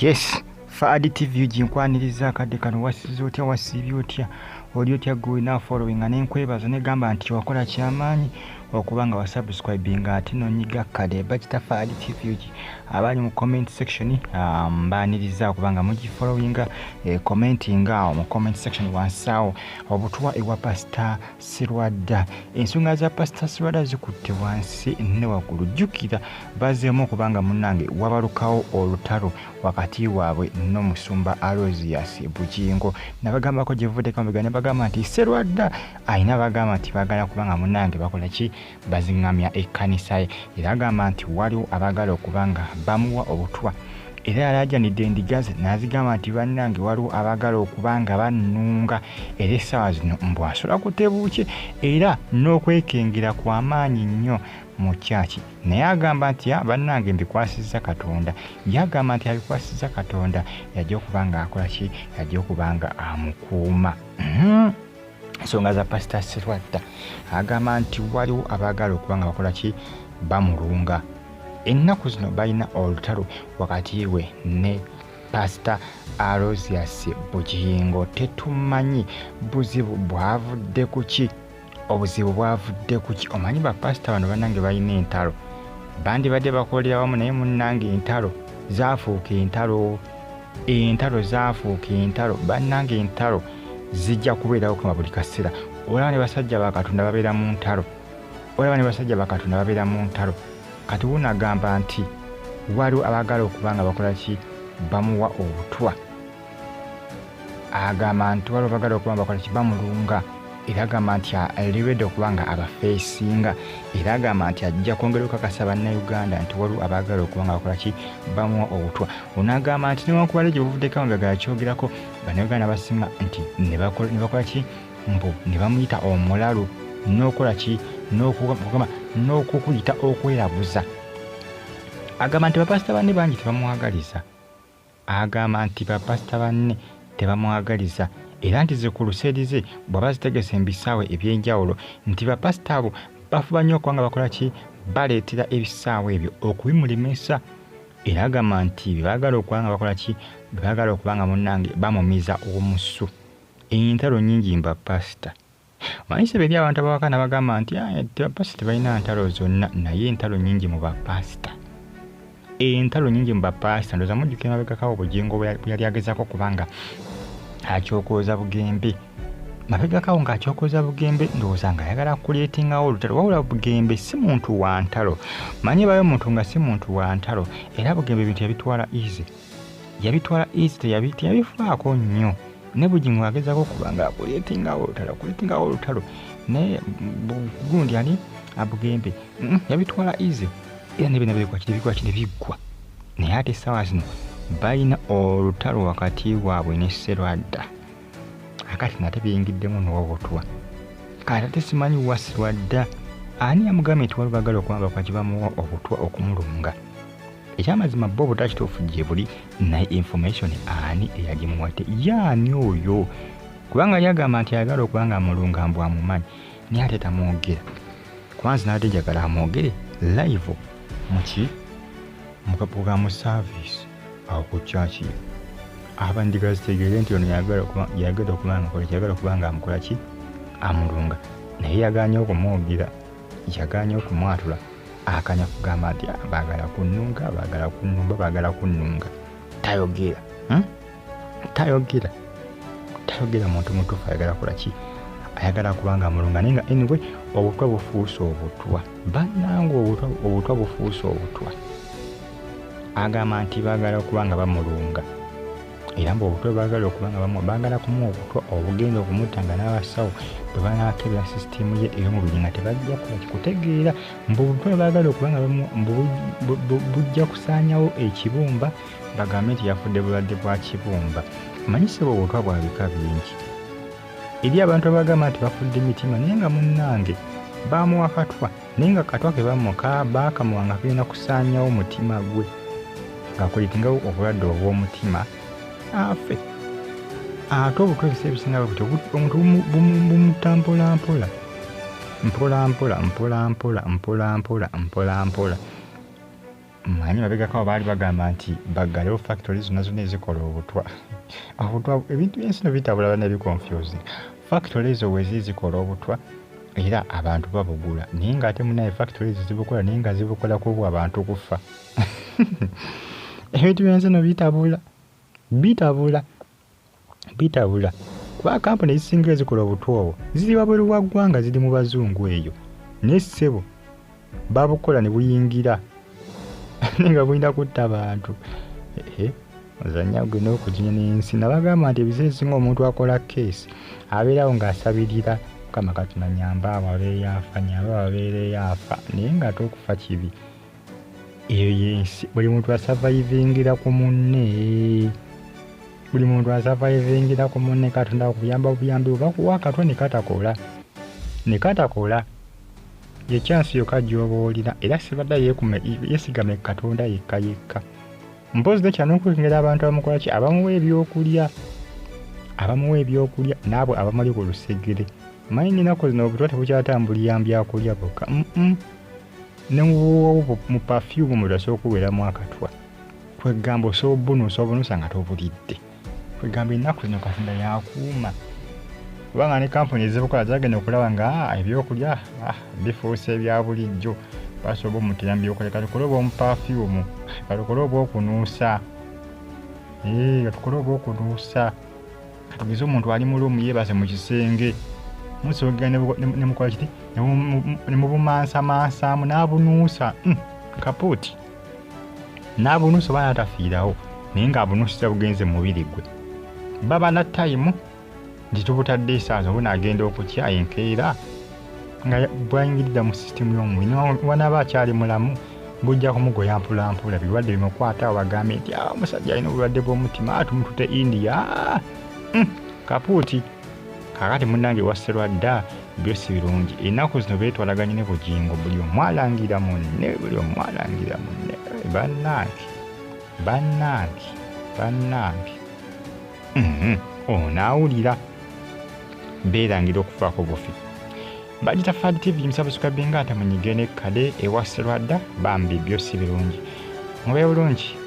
Yes, Fadi TV jinkwaniriza akadde kano wasize otya wasiibye otya oli otya gwe na following n'enkwebaza negamba nti wakola kyamaanyi okuba nga wasubscribinga ate nonyiga kade bakita Fadi TV abali mu comment section mbaniriza okuba nga mugifollowinga commentinga mu comment section wansawo obutwa ewa Pastor Sirwadda ensonga za Pastor Sirwadda zikutte wansi ne waggulu jjukira bazeemu okuba nga munnange wabalukawo olutalo wakati waabwe n'omusumba Aloysius Bugingo nabagambako gye vudde kamugane bagamba nti Sirwadda ayina bagamba nti bagala kubanga munnange bakola ki bazingamya ekkanisa ye era agamba nti waliwo abagala okubanga bamuwa obutwa era yalajanidde endigaze n'azigamba nti bannange waliwo abagala okubanga bannunga era essaawa zino mbu asobola kutebuuke era n'okwekengera kw'amaanyi nnyo mu kyaki naye agamba nti bannange mbikwasizza Katonda yagamba nti abikwasizza Katonda yajja okubanga akola ki yajja okubanga amukuuma ensonga za Pastor Sirwadda agamba nti waliwo abagala okubanga bakola ki bamulunga ennaku zino balina olutalo wakati we ne Pastor Aloysius Bugingo tetumanyi buzibu bwavudde ku ki obuzibu bwavudde ku ki omanyi bapasita bano bannange balina entalo bandibadde bakolera wamu naye munnange entalo zaafuuka entalo zaafuuka entalo bannange entalo zijja kubeerawo kama buli kaseera olaba ne basajja ba Katonda babeera mu ntalo kati wuno agamba nti waliwo abagala okubanga bakola ki bamuwa obutwa agamba nti waliwo abagala okubanga bakola ki bamulunga era agamba nti aliredde okubanga abafeesinga era agamba nti ajja kwongera okukakasa bannayuganda nti waliwo abagala okubanga bakola ki bamuwa obutwa onagamba nti newankubadde gye buvuddeko mbagala kyogerako bannayuganda basinga nti ne bakola ki mbu ne bamuyita omulalu n'okola ki n'okukuyita okwerabuza agamba nti bapasita banne bangi tebamwagaliza era nti ze ku luseedi ze bw'aba zitegese ebisaawe eby'enjawulo nti bapasita abo bafuba nnyo okubanga bakola ki baleetera ebisaawe ebyo okubimulemesa era agamba nti bebaagala okubanga bakola ki bebaagala okubanga munnange bamumiza omusu entalo nnyingi mu bapasita manyise beri abantu abawakana bagamba nti bapasita balina ntalo zonna naye entalo nnyingi mu bapasita ndowooza mujjuka emabegakawo Bugingo bwe yali agezaako kubanga akyokoza Bugembe mabegakawo ng'akyokoza Bugembe ndowooza ng'ayagala kuleetingawo olutalo wabula Bugembe si muntu wa ntalo manye bayo omuntu nga si muntu wa ntalo era Bugembe ebintu yabitwala easy teyabifaako nnyo ne Bugingo agezaako okubanga kuleetingawo olutalo naye gundi ali Bugembe yabitwala easy era nebina biggwa naye ate essaawa zino balina olutalo wakati waabwe ne Sirwadda akati nate biyingiddemu n'obutwa kati ate simanyi wa Sirwadda ani yamugambye nti waliwo bagala okubanga bakwati bamuwa obutwa okumulunga ekyamazima bo obutwa kituufu gye buli naye information ani eyagimuwadde yaani oyo kubanga yagamba nti ayagala okubanga amulunga mbu amumanyi naye ate tamwogera kwanza nate njagala amwogere live mu service awo ku kyaki abandiga zitegeere nti ono yagala okubanga amukola ki amulunga naye yaganye okumwogera yaganye okumwatula akanya kugamba nti baagala kunnunga tayogera muntu mutuufu ayagala kukola ki ayagala kubanga amulunga naye nga anyway obutwa bufuuse obutwa bannange obutwa bufuuse obutwa agamba nti baagala okubanga bamulunga era mbu obutwa baagala okubanga baagala kumuwa obutwa obugenda okumutanga n'abasawo bwe banaakebera sisitimu ye ey'omubiri nga tebajja kutegeera mbu obutwa baagala okubanga bujja kusaanyawo ekibumba bagambe nti yafudde bulwadde bwa kibumba manyisibwa obutwa bwa bika bingi eri abantu abagamba nti bafudde emitima naye nga munnange bamuwa katwa naye nga katwa ke baakamuwa nga kalina kusaanyawo omutima gwe ng'akulitingawo obulwadde obw'omutima afe ate obutwa ebisa ebisinga butyo omuntu bumutambula mpola manyi mabegako baali bagamba nti baggalewo factory zonna zonna ezikola obutwa obutwa ebintu byensino bitabula bana biconfusing factory ezo wezi zikola obutwa era abantu babugula naye ng'ate munaye factory ezo zibukola naye nga zibukola kubwa abantu kufa ebintu byensino bitabula kuba kampuni ezisinga ezikola obutwa obwo ziri wabweru wa ggwanga ziri mu bazungu eyo naye ssebo babukola ne buyingira nga bulina kutta abantu ozanya gwe n'okujinya n'ensi nabagamba nti ebiseera ebisinga omuntu akola keesi abeerawo ng'asabirira Mukama Katonda nyamba abo abeere yaafa naye ng'ate okufa kibi eyo yensi buli muntu asavayivingira ku munne Katonda akuyamba buyambi oba kuwa akatwa ne katakola ye chansi yokka gy'oba era sibadda yeesigame Katonda yekka mpozi tekyana okwengera abantu abamukola ki abamuwa ebyokulya n'abo abamali ku lusegere manyi ninaku zino obutwa tebukyatambulira byakulya bokka ne mu perfume mudasa okuweramu akatwa kwegamba osobunusa nga tobulidde kwegamba ennaku zino Katonda yakuuma kubanga ne kampuni ezibukola zagenda okulaba nga ebyokulya bifuuse ebya bulijjo basobola omutera mu byokulya katukole oba mu perfume katukole oba okunuusa katugize omuntu ali mu lumu yeebase mu kisenge musobola ne mukola kiti ne mubumansamaansaamu n'abunuusa kapuuti n'abunuusa oba n'atafiirawo naye ng'abunuusiza bugenze mu mubiri gwe baba na tayimu nti tubutadde esaaza oba n'agenda okutya enkeera nga bwayingiridde mu sisitimu y'omubiri wanaaba akyali mulamu bujja kumugoya mpulampuula birwadde bimukwata awo bagambe nti omusajja alina obulwadde bw'omutima tumutute India kapuuti kakati munnange wasserwa dda byo si birungi ennaku zino beetwalaganye ne bugingo buli omu alangira munne bannange onaawulira beerangira okufaako bufi bagita Fadi TV musabusukabinga atamunyige nekkale ewasserwa dda bambi byo si birungi mube bulungi